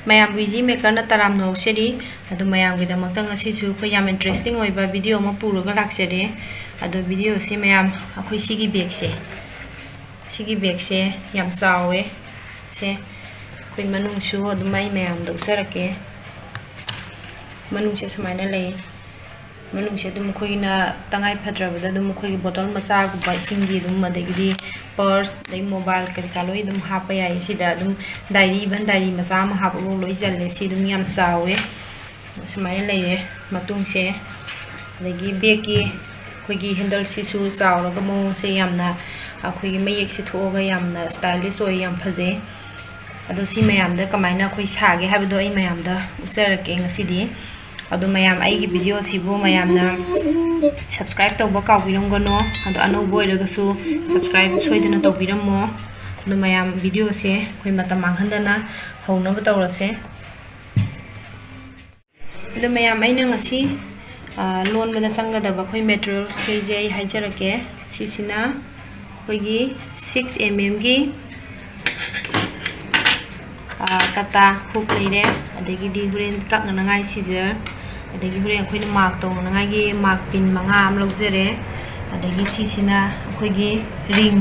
mayam easy maker na taram no seri adu mayam gida makta ngasi su ko yam interesting oiba video ma puro ga laksere adu video si mayam akhoi sigi bag se yam chawe se koi manung su adu mai mayam do sarake manung se samaina lei manung se dum khoi na tangai phadra bada dum khoi bottle macha gu bai singi dum adegi purse dai mobile kari kaloi dum hapa ya sida dum diary ban diary macha ma hapa bo loi jalle si dum yam chawe samaina lei matung se adegi bag ki khoi gi handle si su chaw ga mo se yamna akhoi gi mayek si thoga yamna stylish oi yam phaje adu si mayam da kamaina khoi sage habdo ai mayam da usarake ngasidi adu mayam ai gi video sibu mayam na subscribe to ba ka biram gano adu anu boy daga su subscribe soidana to biram mo adu mayam video se khoi mata manghandana howna ba tawrase adu mayam ai na ngasi loan bada sanga da ba khoi materials kj haijarake sisina khoi gi 6 mm gi kata hook leire adegi di huren kak na ngai scissor adegi huren khoi na mark to na ngai gi mark pin manga am lojere adegi sisina khoi gi ring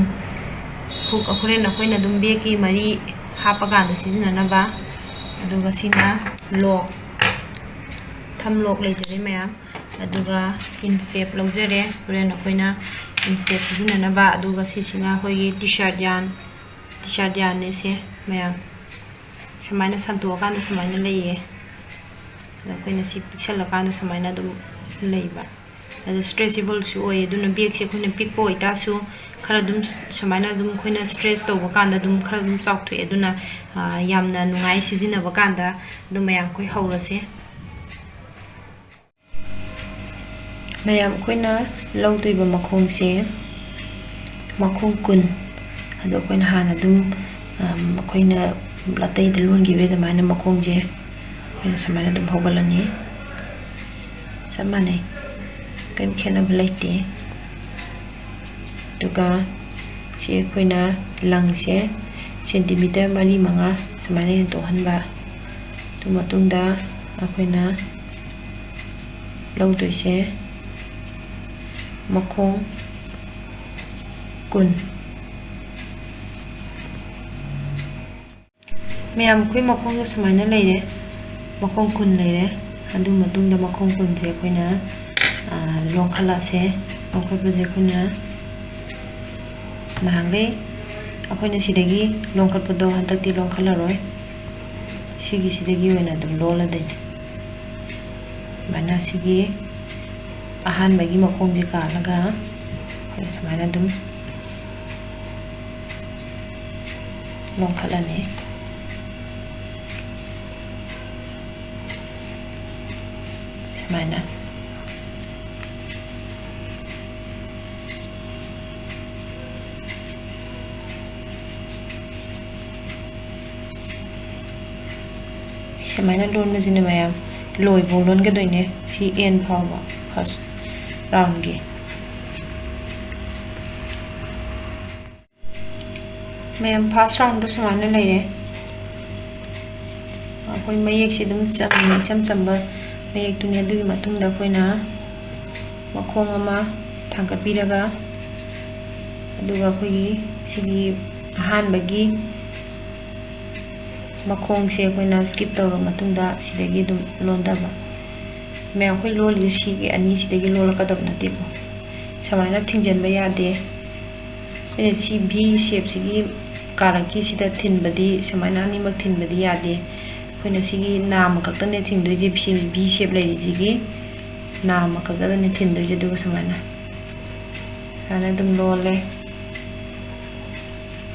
hook akhore na khoi na dum be ki mari hapa ga da sisina na ba aduga sina lock tham lock lejere mayam aduga in step lojere huren khoi na in step sisina na ba aduga sisina khoi gi t-shirt yan ne se mayam samaina santu akanda samaina leiye da koina si pixel akanda samaina dum leiba adu stretchable su oye duna bag se koina pick boy ta su khara dum samaina dum koina stretch to bakanda dum khara dum chak thu eduna yamna nungai sijina bakanda dum mayam koi hawrase mayam koina lawtuiba makhong se makhong kun adu koina hana dum koina latai de lon give the mana makong je ina samana dum hogalani samane kan khena blaite duga che koina lang se centimeter mari manga samane to hanba tu matungda akoina law to se makong kun mayam khoi makong samaina leire makong kun leire adu matung da makong kun je koina long khala se akhoi bu je koina nahange akhoi sidagi long khat podo hantakti long khala roi sigi sidagi wena dum lola de bana sigi ahan bagi makong je ka laga samaina dum long khala ne mana samaina lon na jine mayam loi bo lon ga doine si en phawa first round gi mayam first round do samaina leire akoi mayek si dum cham chamba mayek tunia dui matung da koina makhong ama thangkat piraga aduga khoi sigi ahan bagi makhong se koina skip tawro matung da sidagi dum londa ba me khoi loli sigi ani sidagi lol ka dab nati ko samaina thingjan ba yade ene si b shape sigi karaki sida thinbadi samaina ni mak thinbadi yade koina sigi naam kaktane thingdoje b shape lai jigi naam kaktane thingdoje duga samana ana dum lole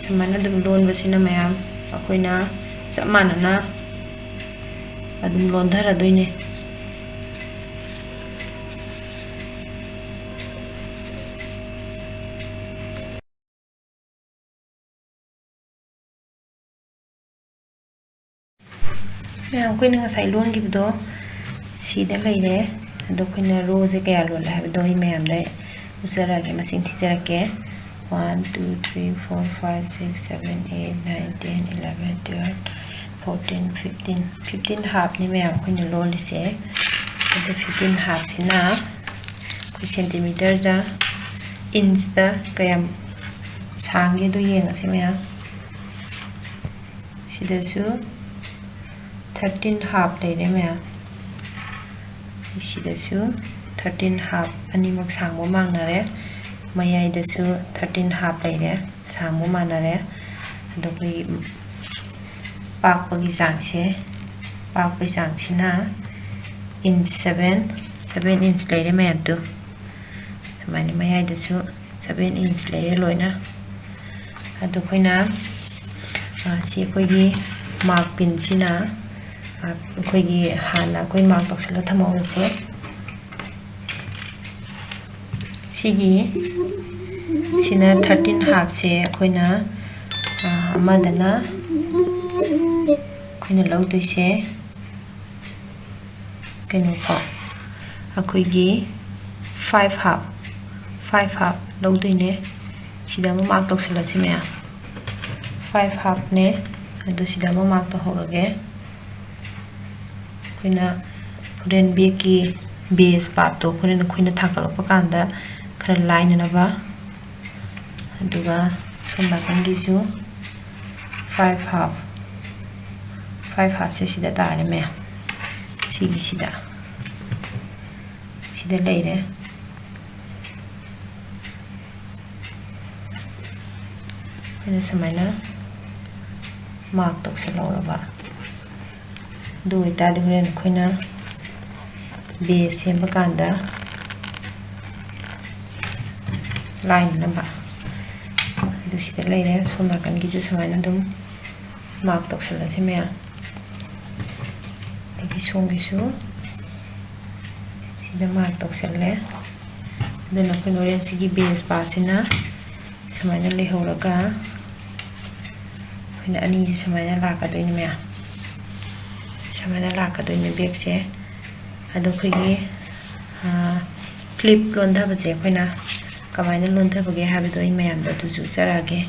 samana dum lon basina mayam akoina samana na adum lon dhara doine mayam koina ngasai lon gibdo sida leire ado koina rose kaya lon la habdo hi mayam dai usara ge masing thijara ke 1 2 3 4 5 6 7 8 9 10 11 12 14 15 15 half ni mayam khoina lolise adu 15 half sina ku centimeter da inch da kayam sangi do yenga se mayam sidasu 13 half leire mayam sidasu 13 half animak sangmo mangnare mayai dasu 13 half leire sangmo manare adu koi pakpagi jangse pakpai jangsina inch 7 inch leire mayam tu mani mayai dasu 7 inch leire loina adu koina si koigi mark pin sina koigi hana koi mark toksala thamawse sigi sina 13 half se koina amadana koina lawdoise kenu ko akoigi 5 half lawdoine sida mo mark toksala simya 5 half ne adu sida mo mark to horage koina ren b ki base part to koina thakalpa kanda khara line na ba aduga sombakan gisu 5 half se sida tare me sigi sida leire koina samaina mark toksalawaba du ita duren koina base semba kanda line number du sida leire somna kan gisu samaina dum mark toksala semya di songisu sida mark toksale duna koina oren sigi base part sina samaina lehoraga koina ani samaina lakadoini me samaina lakadoini bag se adu khoigi clip londa baje koina kamaina londa bage habdo in mayam da tuju sarage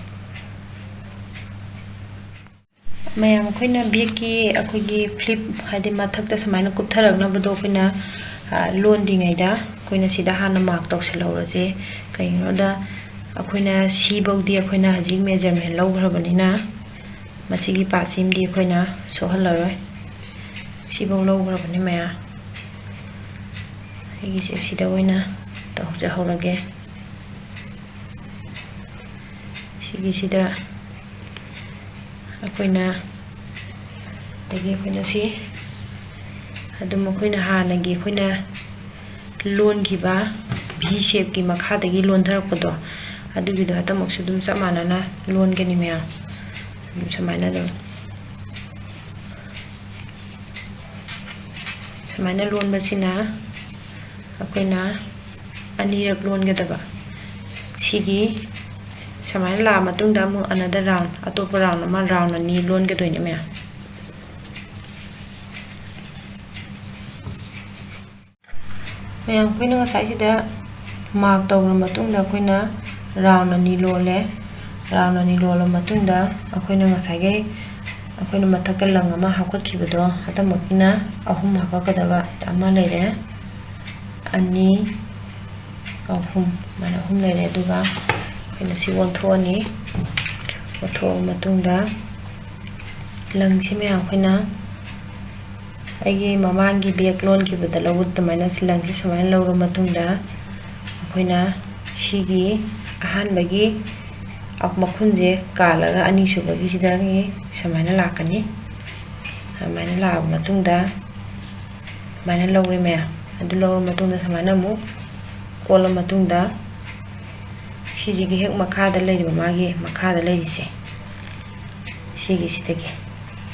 mayam koina bag ki akoigi flip hadi mathak da samaina kuptharagna bado koina lon dingaida koina sida hana mark toksalawraje kaino da akoina si bawdi akoina hajik measurement lawgrabanina masigi pasim di akoina sohalaroi si baw lawgrabani maya igi se sida oina tawja horage sigi sida akoina dagi akoina si adum akoina hanagi akoina lon giba v shape ki makha dagi lon tharakpado adugi do hatamaksu dum samanana lon gani maya dum samaina do samaina lon basina akoina anirak lon gadaba sigi samaina la matungda mu another round atopa round ama round ani lon gadoine maya mayam koina ngasai sida mark tawra matungda koina round ani lole round ani lola matungda akoina ngasai ge akoina mathakka lang ama hakotkhibado atamakina ahum hakakadaba ama leire ani ahum mana ahum leire duga koina si wonthoni otho matungda lang sime akoina aigi mamangi bag loan ki badala wut minus lang si samain lawra matungda akoina sigi ahan bagi ak makhunje kalaga ani subagi sidagi samaina lakani amaina la matungda mana lawri me adu lawra matungda samaina mu kola matungda sijigi hek makhada leiri magi makhada leiri se sigi sidagi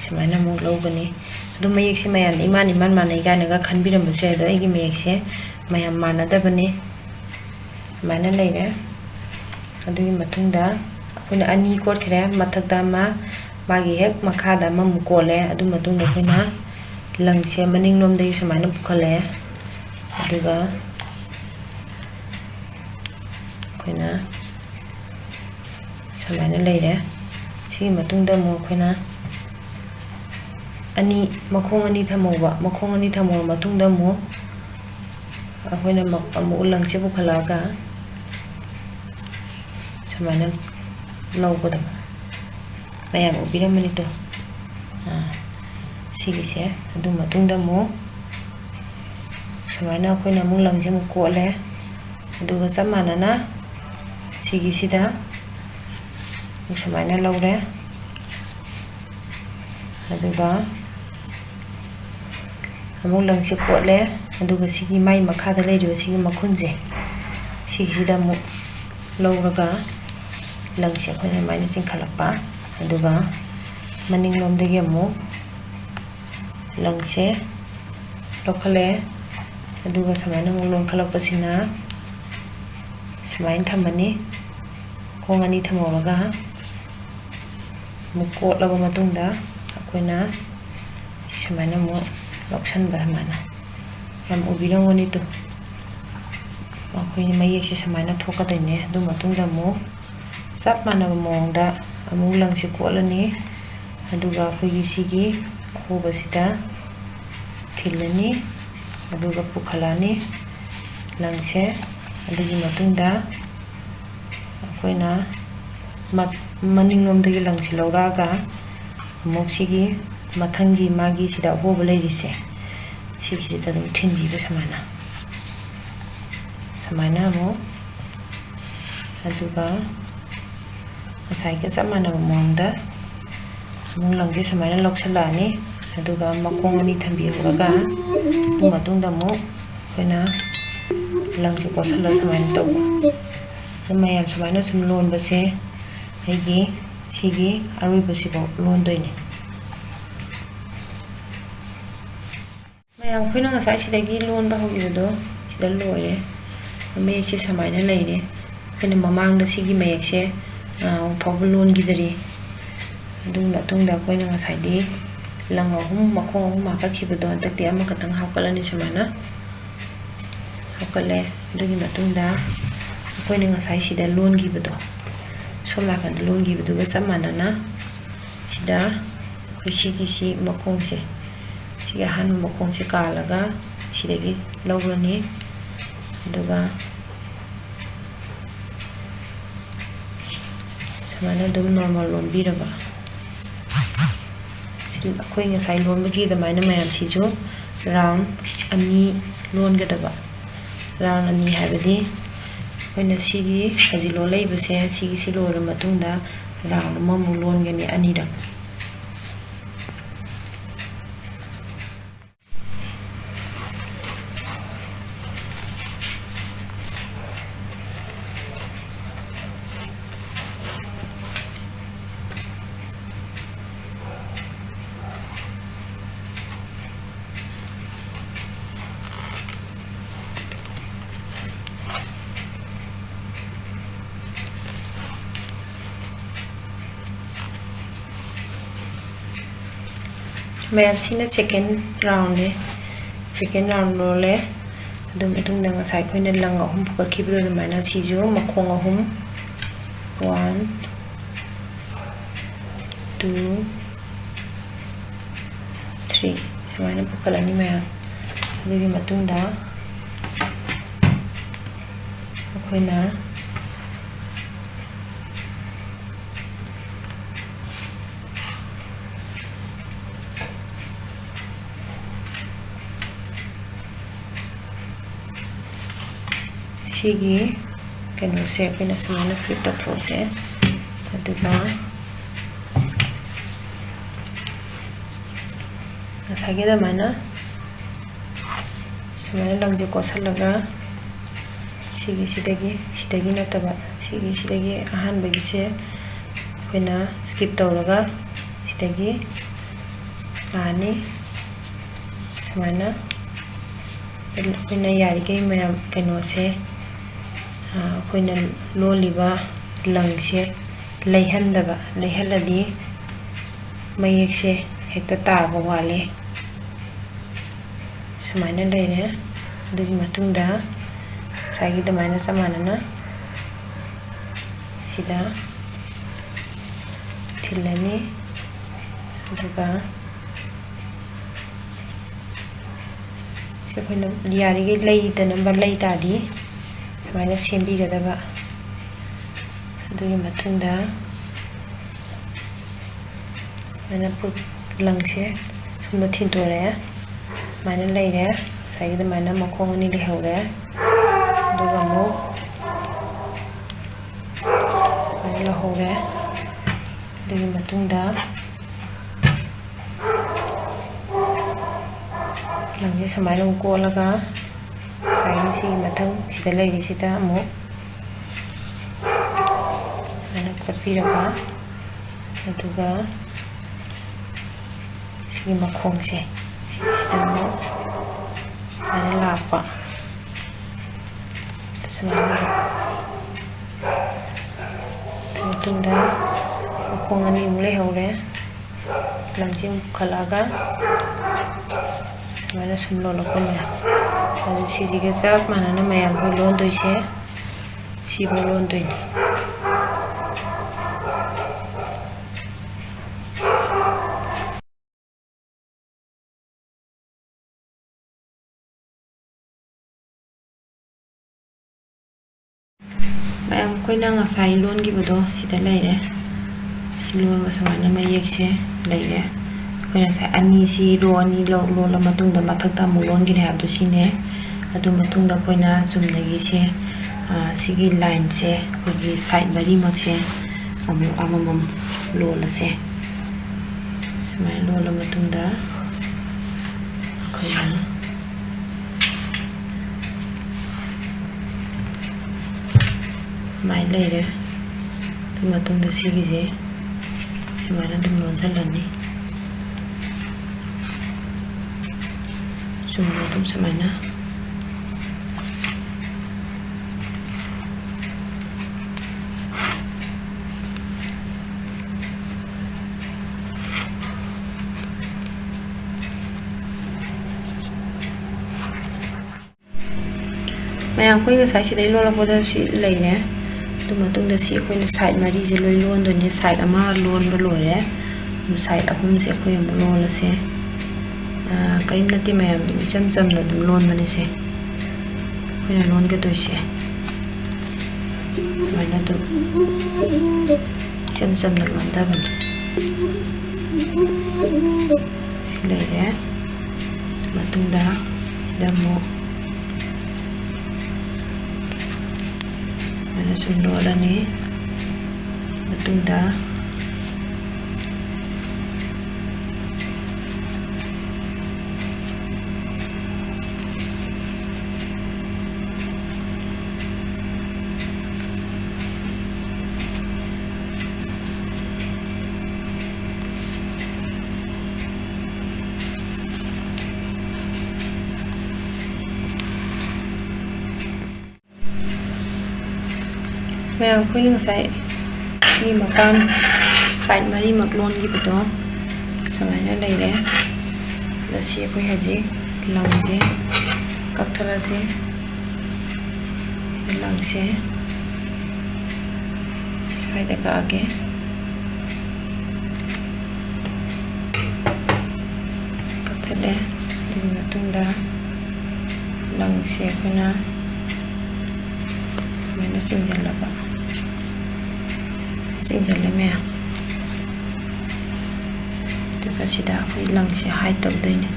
samaina mu lawgani adu mayek se mayan iman manai ga naga khanbiram basu ado egi mayek se mayam manadabani mana leire adugi matungda akoina ani kot khre mathakda ma magi hek makhada ma mukole adu matungda koina langse maning nomdai samaina pukhale aduga koina samaina leire sigi matungda mu koina ꯃꯈꯣꯡ ꯑꯅꯤ ꯊꯝꯍꯧꯕ ꯃꯈꯣꯡ ꯑꯅꯤ ꯊꯝꯍꯧꯔ ꯃꯇꯨꯡꯗ ꯑꯃꯨꯛ ꯑꯩꯈꯣꯏꯅ ꯑꯃꯨꯛ ꯂꯪꯁꯦ ꯄꯨꯈꯠꯂꯛꯑꯒ ꯁꯨꯃꯥꯏꯅ ꯂꯧꯒꯗꯕ ꯃꯌꯥꯝ ꯎꯕꯤꯔꯝꯃꯅꯤꯗꯣ ꯁꯤꯒꯤꯁꯦ ꯑꯗꯨ ꯃꯇꯨꯡꯗ ꯑꯃꯨꯛ ꯁꯨꯃꯥꯏꯅ ꯑꯩꯈꯣꯏꯅ ꯑꯃꯨꯛ ꯂꯪꯁꯦ ꯑꯃꯨꯛ ꯀꯣꯠꯂꯦ ꯑꯗꯨꯒ ꯆꯞ ꯃꯥꯟꯅꯅ ꯁꯤꯒꯤꯁꯤꯗ ꯁꯨꯃꯥꯏꯅ ꯂꯧꯔꯦ ꯑꯗꯨꯒ ꯑꯃꯨꯛ ꯂꯪꯁꯦ ꯀꯣꯠꯂꯦ ꯑꯗꯨꯒ ꯁꯤꯒꯤ ꯃꯥꯏ ꯃꯈꯥꯗ ꯂꯩꯔꯤꯕ ꯁꯤꯒꯤ ꯃꯈꯨꯟꯁꯦ ꯁꯤꯒꯤꯁꯤꯗ ꯑꯃꯨꯛ ꯂꯧꯔꯒ ꯂꯪꯁꯦ ꯑꯩꯈꯣꯏꯅ ꯑꯗꯨꯃꯥꯏꯅ ꯆꯤꯡꯈꯠꯂꯛꯄ ꯑꯗꯨꯒ ꯃꯅꯤꯡꯂꯣꯝꯗꯒꯤ ꯑꯃꯨꯛ ꯂꯪꯁꯦ ꯂꯧꯈꯠꯂꯦ ꯑꯗꯨꯒ ꯁꯨꯃꯥꯏꯅ ꯑꯃꯨꯛ ꯂꯣꯟꯈꯠꯂꯛꯄꯁꯤꯅ ꯁꯨꯃꯥꯏꯅ ꯊꯝꯃꯅꯤ ꯈꯣꯡ ꯑꯅꯤ ꯊꯝꯍꯧꯔꯒ ꯑꯃꯨꯛ ꯀꯣꯠꯂꯕ ꯃꯇꯨꯡꯗ ꯑꯩꯈꯣꯏꯅ ꯁꯨꯃꯥꯏꯅ ꯑꯃꯨꯛ ꯂꯧꯁꯟꯕ ꯁꯨꯃꯥꯏꯅ ꯌꯥꯝ ꯎꯕꯤꯔꯝꯒꯅꯤꯗꯣ ꯑꯩꯈꯣꯏꯅ ꯃꯌꯦꯛꯁꯦ ꯁꯨꯃꯥꯏꯅ ꯊꯣꯛꯀꯗꯣꯏꯅꯦ ꯑꯗꯨ ꯃꯇꯨꯡꯗ ꯑꯃꯨꯛ ꯆꯞ ꯃꯥꯟꯅꯕ ꯃꯑꯣꯡꯗ ꯑꯃꯨꯛ ꯂꯪꯁꯦ ꯀꯣꯠꯂꯅꯤ ꯑꯗꯨꯒ ꯑꯩꯈꯣꯏꯒꯤ ꯁꯤꯒꯤ ꯑꯍꯣꯕꯁꯤꯗ ꯊꯤꯜꯂꯅꯤ ꯑꯗꯨꯒ ꯄꯨꯈꯠꯂꯛꯑꯅꯤ ꯂꯪꯁꯦ ꯑꯗꯨꯒꯤ ꯃꯇꯨꯡꯗ ꯑꯩꯈꯣꯏꯅ ꯃꯅꯤꯡꯂꯣꯝꯗꯒꯤ ꯂꯪꯁꯦ ꯂꯧꯔꯛꯑꯒ ꯑꯃꯨꯛ ꯁꯤꯒꯤ ꯃꯊꯪꯒꯤ ꯃꯥꯒꯤ ꯁꯤꯗ ꯑꯍꯣꯕ ꯂꯩꯔꯤꯁꯦ ꯁꯤꯒꯤꯁꯤꯗ ꯑꯗꯨꯝ ꯊꯤꯟꯕꯤꯕ ꯁꯨꯃꯥꯏꯅ ꯑꯃꯨꯛ ꯑꯗꯨꯒ ꯉꯁꯥꯏꯒ ꯆꯞ ꯃꯥꯟꯅꯕ ꯃꯑꯣꯡꯗ ꯑꯃꯨꯛ ꯂꯪꯁꯦ ꯁꯨꯃꯥꯏꯅ ꯂꯧꯁꯜꯂꯛꯑꯅꯤ ꯑꯗꯨꯒ ꯃꯈꯣꯡ ꯑꯅꯤ ꯊꯝꯕꯤꯍꯧꯔꯒ ꯑꯗꯨ ꯃꯇꯨꯡꯗ ꯑꯃꯨꯛ ꯑꯩꯈꯣꯏꯅ ꯂꯪꯁꯦ ꯀꯣꯠꯁꯜꯂꯒ ꯁꯨꯃꯥꯏꯅ ꯇꯧꯕ ꯃꯌꯥꯝ ꯁꯨꯃꯥꯏꯅ ꯁꯨꯝ ꯂꯣꯟꯕꯁꯦ ꯑꯩꯒꯤ ꯁꯤꯒꯤ ꯑꯔꯣꯏꯕꯁꯤꯐꯥꯎ ꯂꯣꯟꯗꯣꯏꯅꯦ ꯃꯌꯥꯝ ꯑꯩꯈꯣꯏꯅ ꯉꯁꯥꯏ ꯁꯤꯗꯒꯤ ꯂꯣꯟꯕ ꯍꯧꯈꯤꯕꯗꯣ ꯁꯤꯗ ꯂꯣꯏꯔꯦ ꯃꯌꯦꯛꯁꯦ ꯁꯨꯃꯥꯏꯅ ꯂꯩꯔꯦ ꯑꯩꯈꯣꯏꯅ ꯃꯃꯥꯡꯗ ꯁꯤꯒꯤ ꯃꯌꯦꯛꯁꯦ ꯐꯥꯎꯕ ꯂꯣꯟꯈꯤꯗꯔꯤ ꯑꯗꯨꯒꯤ ꯃꯇꯨꯡꯗ ꯑꯩꯈꯣꯏꯅ ꯉꯁꯥꯏꯗꯤ ꯂꯪ ꯑꯍꯨꯝ ꯃꯈꯣꯡ ꯑꯍꯨꯝ ꯍꯥꯞꯀꯠꯈꯤꯕꯗꯣ ꯍꯟꯗꯛꯇꯤ ꯑꯃꯈꯛꯇꯪ ꯍꯥꯞꯀꯠꯂꯅꯤ ꯁꯨꯃꯥꯏꯅ ꯍꯥꯞꯀꯠꯂꯦ ꯑꯗꯨꯒꯤ ꯃꯇꯨꯡꯗ ꯑꯩꯈꯣꯏꯅ ꯉꯁꯥꯏ ꯁꯤꯗ ꯂꯣꯟꯈꯤꯕꯗꯣ ꯁꯣꯝ ꯅꯥꯀꯟꯗ ꯂꯣꯟꯈꯤꯕꯗꯨꯒ ꯆꯞ ꯃꯥꯟꯅꯅ ꯁꯤꯗ ꯑꯩꯈꯣꯏ ꯁꯤꯒꯤꯁꯤ ꯃꯈꯣꯡꯁꯦ ꯁꯤꯒꯤ ꯑꯍꯥꯟꯕ ꯃꯈꯣꯡꯁꯦ ꯀꯥꯜꯂꯒ ꯁꯤꯗꯒꯤ ꯂꯧꯔꯅꯤ ꯑꯗꯨꯒ ꯁꯨꯃꯥꯏꯅ ꯑꯗꯨꯝ ꯅꯣꯔꯃꯦꯜ ꯂꯣꯟꯕꯤꯔꯕ ꯑꯩꯈꯣꯏ ꯉꯁꯥꯏ ꯂꯣꯟꯕꯒꯤ ꯑꯗꯨꯃꯥꯏꯅ ꯃꯌꯥꯝꯁꯤꯁꯨ ꯔꯥꯎꯟ ꯑꯅꯤ ꯂꯣꯟꯒꯗꯕ ꯔꯥꯎꯟ ꯑꯅꯤ ꯍꯥꯏꯕꯗꯤ ꯑꯩꯈꯣꯏꯅ ꯁꯤꯒꯤ ꯍꯧꯖꯤꯛ ꯂꯣꯜꯂꯛꯏꯕꯁꯦ ꯁꯤ ꯂꯣꯏꯔꯕ ꯃꯇꯨꯡꯗ ꯔꯥꯎꯟ ꯑꯃꯃꯨꯛ ꯂꯣꯟꯒꯅꯤ ꯑꯅꯤꯔꯛ ꯃꯌꯥꯝꯁꯤꯅ ꯁꯦꯀꯦꯟ ꯔꯥꯎꯟꯅꯦ ꯁꯦꯀꯦꯟ ꯔꯥꯎꯟ ꯂꯣꯜꯂꯦ ꯑꯗꯨ ꯃꯇꯨꯡꯗ ꯉꯁꯥꯏ ꯑꯩꯈꯣꯏꯅ ꯂꯪ ꯑꯍꯨꯝ ꯄꯨꯈꯠꯈꯤꯕꯗꯣ ꯑꯗꯨꯃꯥꯏꯅ ꯁꯤꯁꯨ ꯃꯈꯣꯡ ꯑꯍꯨꯝ 1 2 3 sumana pukalani maya adugi matungda akoina sigi kano se akoina sumana flip tauthose aduga nasagida mana sumana langje kosalaga sigi sidagi nataba sidagi ahan bagi se akoina skip tawraga sidagi ani sumana akoina yari kai mayam kano se akoina loliba langse leihandaba leihaladi mayekse hekta taba wale sumana leire adugi matungda sagi damana samanana sida thilani aduga ꯁꯤ ꯑꯩꯈꯣꯏꯅ ꯌꯥꯔꯤꯈꯩ ꯂꯩꯗꯅꯕ ꯂꯩ ꯇꯥꯗꯤ ꯁꯨꯃꯥꯏꯅ ꯁꯦꯝꯕꯤꯒꯗꯕ ꯑꯗꯨꯒꯤ ꯃꯇꯨꯡꯗ ꯁꯨꯃꯥꯏꯅ ꯂꯪꯁꯦ ꯁꯨꯝꯕ ꯊꯤꯟꯇꯣꯔꯛꯑꯦ ꯁꯨꯃꯥꯏꯅ ꯂꯩꯔꯦ ꯉꯁꯥꯏꯒꯤ ꯑꯗꯨꯃꯥꯏꯅ ꯃꯈꯣꯡ ꯑꯅꯤ ꯂꯩꯍꯧꯔꯦ ꯑꯗꯨꯒ ꯑꯃꯨꯛ ꯁꯨꯃꯥꯏꯅ ꯂꯧꯍꯧꯔꯦ ꯑꯗꯨꯒꯤ ꯃꯇꯨꯡꯗ ꯂꯪꯁꯦ ꯁꯨꯃꯥꯏꯅ ꯑꯃꯨꯛ ꯀꯣꯠꯂꯒ ꯉꯁꯥꯏꯒꯤ ꯁꯤꯒꯤ ꯃꯊꯪ ꯁꯤꯗ ꯂꯩꯔꯤꯁꯤꯗ ꯑꯃꯨꯛ ꯁꯨꯃꯥꯏꯅ ꯀꯣꯠꯄꯤꯔꯒ ꯑꯗꯨꯒ ꯁꯤꯒꯤ ꯃꯈꯣꯡꯁꯦ ꯁꯤꯒꯤꯁꯤꯗ ꯑꯃꯨꯛ ꯁꯨꯃꯥꯏꯅ ꯂꯥꯛꯄ ꯁꯨꯃꯥꯏꯅ ꯑꯗꯨ ꯃꯇꯨꯡꯗ ꯃꯈꯣꯡ ꯑꯅꯤꯃꯨꯛ ꯂꯩꯍꯧꯔꯦ ꯂꯪꯁꯤ ꯑꯃꯨꯛ ꯄꯨꯈꯠꯂꯛꯑꯒ ꯁꯨꯃꯥꯏꯅ ꯁꯨꯝ ꯂꯣꯜꯂꯛꯄ ꯃꯌꯥꯝ ꯑꯗꯨ ꯁꯤꯁꯤꯒ ꯆꯞ ꯃꯥꯟꯅꯅ ꯃꯌꯥꯝꯕꯨ ꯂꯣꯟꯗꯣꯏꯁꯦ ꯁꯤꯕꯨ ꯂꯣꯟꯗꯣꯏꯅꯤ ꯃꯌꯥꯝ ꯑꯩꯈꯣꯏꯅ ꯉꯁꯥꯏ ꯂꯣꯟꯈꯤꯕꯗꯣ ꯁꯤꯗ ꯂꯩꯔꯦ ꯁꯤ ꯂꯣꯟꯕ ꯁꯨꯃꯥꯏꯅ ꯃꯌꯦꯛꯁꯦ ꯂꯩꯔꯦ ꯑꯩꯈꯣꯏꯅ ꯉꯁꯥꯏ ꯑꯅꯤꯁꯤ ꯔꯣ ꯑꯅꯤ ꯂꯣꯜꯂ ꯃꯇꯨꯡꯗ ꯃꯊꯛꯇ ꯑꯃꯨꯛ ꯂꯣꯟꯈꯤꯅꯤ ꯍꯥꯏꯕꯗꯣ ꯁꯤꯅꯦ ꯑꯗꯨ ꯃꯇꯨꯡꯗ ꯑꯩꯈꯣꯏꯅ ꯆꯨꯝꯅꯒꯤꯁꯦ ꯁꯤꯒꯤ ꯂꯥꯏꯟꯁꯦ ꯑꯩꯈꯣꯏꯒꯤ ꯁꯥꯏꯠ ꯃꯔꯤꯃꯛꯁꯦ ꯑꯃꯨꯛ ꯑꯃꯃꯝ ꯂꯣꯜꯂꯁꯦ ꯁꯨꯃꯥꯏꯅ ꯂꯣꯜꯂ ꯃꯇꯨꯡꯗ ꯑꯩꯈꯣꯏꯅ ꯁꯨꯃꯥꯏꯅ ꯂꯩꯔꯦ ꯑꯗꯨ ꯃꯇꯨꯡꯗ ꯁꯤꯒꯤꯁꯦ ꯁꯨꯃꯥꯏꯅ ꯑꯗꯨꯝ ꯂꯣꯟꯁꯤꯜꯂꯅꯤ ꯆꯨꯝꯅ ꯑꯗꯨꯝ ꯁꯨꯃꯥꯏꯅ ꯃꯌꯥꯝ ꯑꯩꯈꯣꯏ ꯉꯁꯥꯏ ꯁꯤꯗꯩ ꯂꯣꯜꯂꯛꯄꯗ ꯁꯤ ꯂꯩꯔꯦ ꯑꯗꯨ ꯃꯇꯨꯡꯗ ꯁꯤ ꯑꯩꯈꯣꯏꯅ ꯁꯥꯏꯠ ꯃꯔꯤꯁꯦ ꯂꯣꯏ ꯂꯣꯟꯗꯣꯏꯅꯦ ꯁꯥꯏꯠ ꯑꯃ ꯂꯣꯟꯕ ꯂꯣꯏꯔꯦ ꯑꯗꯨ ꯁꯥꯏꯠ ꯑꯍꯨꯝꯁꯦ ꯑꯩꯈꯣই ꯑꯃꯨꯛ ꯂꯣꯜꯂꯁꯦ ꯀꯔꯤꯝ ꯅꯠꯇꯦ ꯃꯌꯥꯝ ꯑꯗꯨꯝ ꯏꯆꯝ ꯆꯝꯅ ꯑꯗꯨꯝ ꯂꯣꯟꯕꯅꯦ ꯁꯦ ꯑꯩꯈꯣꯏꯅ ꯂꯣꯟꯒꯗꯣꯏꯁꯦ ꯁꯨꯃꯥꯏꯅ ꯑꯗꯨꯝ ꯏꯆꯝ ꯆꯝꯅ ꯂꯣꯟꯗꯕꯅꯤ ꯁꯤ ꯂꯩꯔꯦ ꯑꯗꯨ ꯃꯇꯨꯡꯗ ꯁꯤꯗ ꯑꯃꯨꯛ ꯁꯨꯝ ꯂꯣꯜꯂꯅꯤ ꯃꯇꯨꯡꯗ ꯃꯌꯥꯝ ꯑꯩꯈꯣꯏꯅ ꯉꯁꯥꯏ ꯁꯤ ꯃꯄꯥꯟ ꯁꯥꯏꯠ ꯃꯔꯤꯃꯛ ꯂꯣꯟꯈꯤꯕꯗꯣ ꯁꯨꯃꯥꯏꯅ ꯂꯩꯔꯦ ꯑꯗ ꯁꯤ ꯑꯩꯈꯣꯏ ꯍꯧꯖꯤꯛ ꯂꯪꯁꯦ ꯀꯛꯊꯠꯂꯁꯦ ꯂꯪꯁꯦ ꯁ꯭ꯋꯥꯏꯗ ꯀꯛꯑꯒꯦ ꯀꯛꯊꯠꯂꯦ ꯑꯗꯨꯒꯤ ꯃꯇꯨꯡꯗ ꯂꯪꯁꯦ ꯑꯩꯈꯣꯏꯅ ꯁꯨꯃꯥꯏꯅ ꯆꯤꯡꯁꯤꯜꯂꯕ ꯆꯤꯡꯁꯤꯜꯂꯦ ꯃꯌꯥꯝ ꯑꯗꯨꯒ ꯁꯤꯗ ꯑꯩꯈꯣꯏ ꯂꯪꯁꯦ ꯍꯥꯏꯠ ꯇꯧꯗꯣꯏꯅꯦ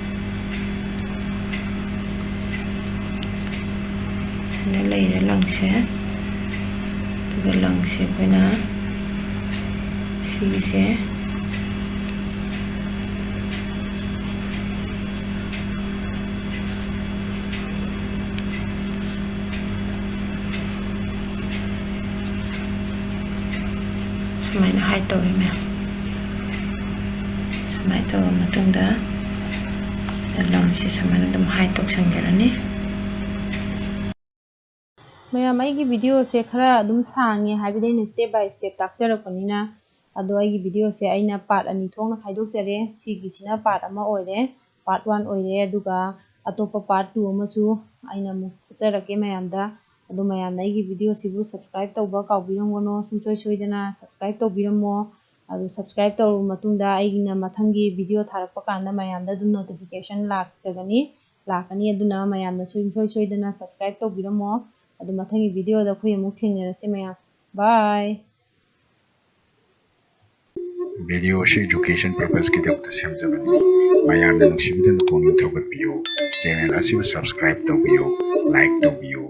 ꯁꯤꯅ ꯂꯩꯔꯦ ꯂꯪꯁꯦ ꯑꯗꯨꯒ ꯂꯪꯁꯦ ꯑꯩꯈꯣꯏꯅ ꯁꯤꯒꯤꯁꯦ ꯁꯨꯃꯥꯏꯅ ꯍꯥꯏꯠ ꯇꯧꯔꯦ ꯃꯌꯥꯝ ꯁꯨꯃꯥꯏꯅ ꯇꯧꯔ ꯃꯇꯨꯡꯗ ꯂꯪꯁꯦ ꯁꯨꯃꯥꯏꯅ ꯑꯗꯨꯝ ꯍꯥꯏꯠ ꯇꯧꯁꯟꯈ꯭ꯔꯅꯤ ꯃꯌꯥꯝ ꯑꯩꯒꯤ ꯚꯤꯗꯤꯑꯣꯁꯦ ꯈꯔ ꯑꯗꯨꯝ ꯁꯥꯡꯉꯦ ꯍꯥꯏꯕꯗꯤ ꯑꯩꯅ ꯁ꯭ꯇꯦꯞ ꯕꯥꯏ ꯁ꯭ꯇꯦꯞ ꯇꯥꯛꯆꯔꯛꯄꯅꯤꯅ ꯑꯗꯣ ꯑꯩꯒꯤ ꯚꯤꯗꯤꯑꯣꯁꯦ ꯑꯩꯅ ꯄꯥꯔꯠ ꯑꯅꯤ ꯊꯣꯛꯅ ꯈꯥꯏꯗꯣꯛꯆꯔꯦ ꯁꯤꯒꯤꯁꯤꯅ ꯄꯥꯔꯠ ꯑꯃ ꯑꯣꯏꯔꯦ ꯄꯥꯔꯠ 1 ꯑꯣꯏꯔꯦ ꯑꯗꯨꯒ ꯑꯇꯣꯞꯄ ꯄꯥꯔꯠ 2 ꯑꯃꯁꯨ ꯑꯩꯅ ꯑꯃꯨꯛ ꯎꯠꯆꯔꯛꯀꯦ ꯃꯌꯥꯝꯗ ꯑꯗꯣ ꯃꯌꯥꯝꯅ ꯑꯩꯒꯤ ꯚꯤꯗꯤꯑꯣꯁꯤꯕꯨ ꯁꯕꯁꯀ꯭ꯔꯥꯏꯕ ꯇꯧꯕ ꯀꯥꯎꯕꯤꯔꯝꯒꯅꯣ ꯁꯨꯡꯁꯣꯏ ꯁꯣꯏꯗꯅ ꯁꯕꯁꯀ꯭ꯔꯥꯏꯕ ꯇꯧꯕꯤꯔꯝꯃꯣ ꯑꯗꯨ ꯁꯕꯁꯀ꯭ꯔꯥꯏꯕ ꯇꯧꯔꯕ ꯃꯇꯨꯡꯗ ꯑꯩꯒꯤꯅ ꯃꯊꯪꯒꯤ ꯚꯤꯗꯤꯑꯣ ꯊꯥꯔꯛꯄ ꯀꯥꯟꯗ ꯃꯌꯥꯝꯗ ꯑꯗꯨꯝ ꯅꯣꯇꯤꯐꯤꯀꯦꯁꯟ ꯂꯥꯛꯆꯒꯅꯤ ꯂꯥꯛꯀꯅꯤ ꯑꯗꯨꯅ ꯃꯌꯥꯝꯅꯁꯨ ꯁꯨꯡꯁꯣꯏ ꯁꯣꯏꯗꯅ ꯁꯕꯁꯀ꯭ꯔꯥꯏꯕ ꯇꯧꯕꯤꯔꯝꯃꯣ ꯑꯗꯨ ꯃꯊꯪꯒꯤ ꯚꯤꯗꯤꯑꯣꯗ ꯑꯩꯈꯣꯏ ꯑꯃꯨꯛ ꯊꯦꯡꯅꯔꯁꯤ ꯃꯌꯥꯝ ꯕꯥꯏ ꯚꯤꯗꯤꯑꯣ ꯑꯁꯤ ꯏꯗꯨꯀꯦꯁꯟ ꯄꯔꯄꯁꯀꯤꯗꯃꯛꯇ ꯁꯦꯝꯖꯕꯅꯤ ꯃꯌꯥꯝꯅ ꯅꯨꯡꯁꯤꯕꯤꯗꯨꯅ ꯄꯨꯛꯅꯤꯡ ꯊꯧꯒꯠꯄꯤꯌꯨ ꯆꯦꯅꯦꯜ ꯑꯁꯤꯕꯨ ꯁꯕꯁꯀ꯭ꯔꯥꯏꯕ ꯇꯧꯕꯤꯌꯨ ꯂꯥꯏꯛ ꯇꯧꯕꯤꯌꯨ